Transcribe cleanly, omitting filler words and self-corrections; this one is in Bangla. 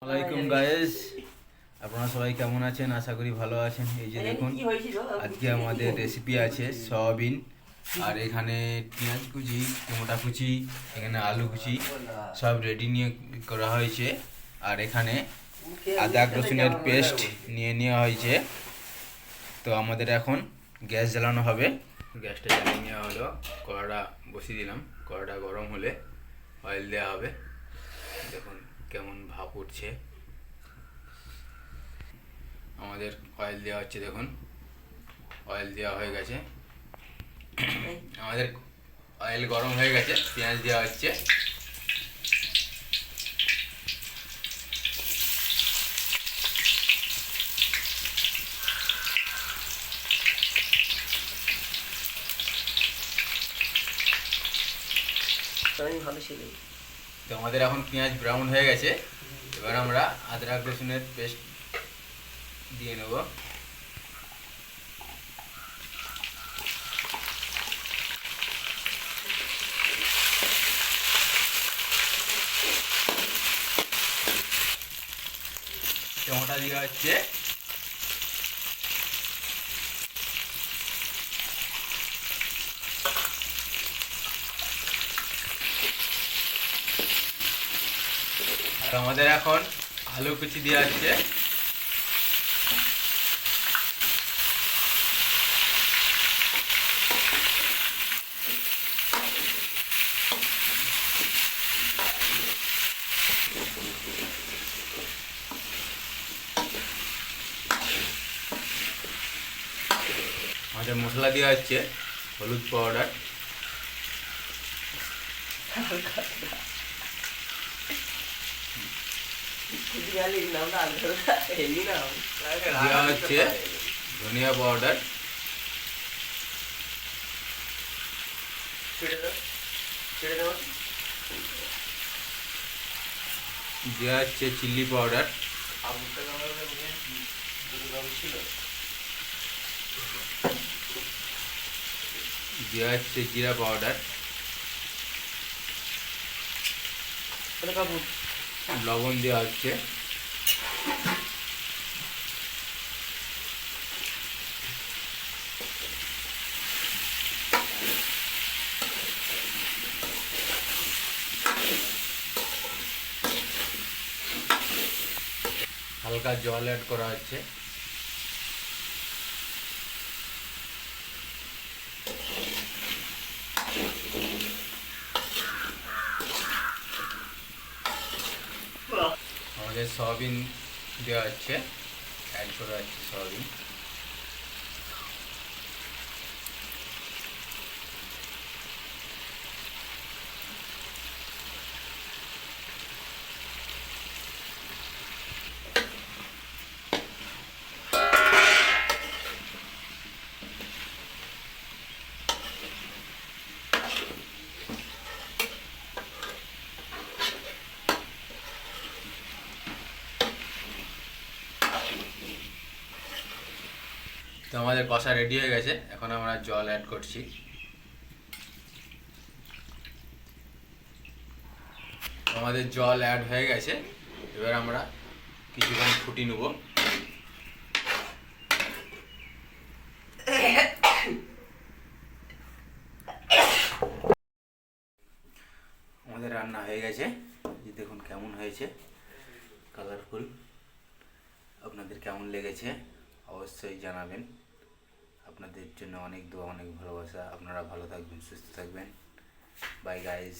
ওয়ালাইকুম গাইস, আপনারা সবাই কেমন আছেন? আশা করি ভালো আছেন। এই যে দেখুন, আজকে আমাদের রেসিপি আছে সয়াবিন, আর এখানে পেঁয়াজ কুচি, টমেটো কুচি, এখানে আলু কুচি সব রেডি নিয়ে করা হয়েছে। আর এখানে আদা রসুনের পেস্ট নিয়ে নেওয়া হয়েছে। তো আমাদের এখন গ্যাস জ্বালানো হবে। গ্যাসটা জ্বালিয়ে নেওয়া হলো, কড়াটা বসিয়ে দিলাম। কড়াটা গরম হলে অয়েল দেওয়া হবে। দেখুন কেমন ভাপ উঠছে। আমাদের অয়েল দেওয়া হচ্ছে, দেখুন অয়েল দেওয়া হয়ে গেছে। আমাদের অয়েল গরম হয়ে গেছে, পেঁয়াজ দেওয়া হচ্ছে। তো আমাদের এখন পেঁয়াজ ব্রাউন হয়ে গেছে। এবার আমরা আদরক রসুনের পেস্ট দিয়ে নেব। টমেটো দেওয়া হচ্ছে। তো আমাদের এখন আলু কুচি দেওয়া হচ্ছে। আমাদের মশলা দেওয়া হচ্ছে হলুদ পাউডার, দেওয়া হচ্ছে ধনিয়া পাউডার, দেওয়া হচ্ছে চিলি পাউডার, দেওয়া হচ্ছে জিরা পাউডার, লবণ দেওয়া হচ্ছে। হালকা জল অ্যাড করা হচ্ছে। আমাদের সয়াবিন দেওয়া হচ্ছে, অ্যাড করা হচ্ছে সয়াবিন। তো আমাদের কষা রেডি হয়ে গেছে, এখন আমরা জল অ্যাড করছি। আমাদের জল অ্যাড হয়ে গেছে, এবার আমরা কিছুক্ষণ ফুটিয়ে নেব। আমাদের রান্না হয়ে গেছে, যে দেখুন কেমন হয়েছে, কালারফুল। আপনাদের কেমন লেগেছে অবশ্যই জানাবেন। আপনাদের জন্য অনেক দোয়া, অনেক ভালোবাসা। আপনারা ভালো থাকবেন, সুস্থ থাকবেন। By guys.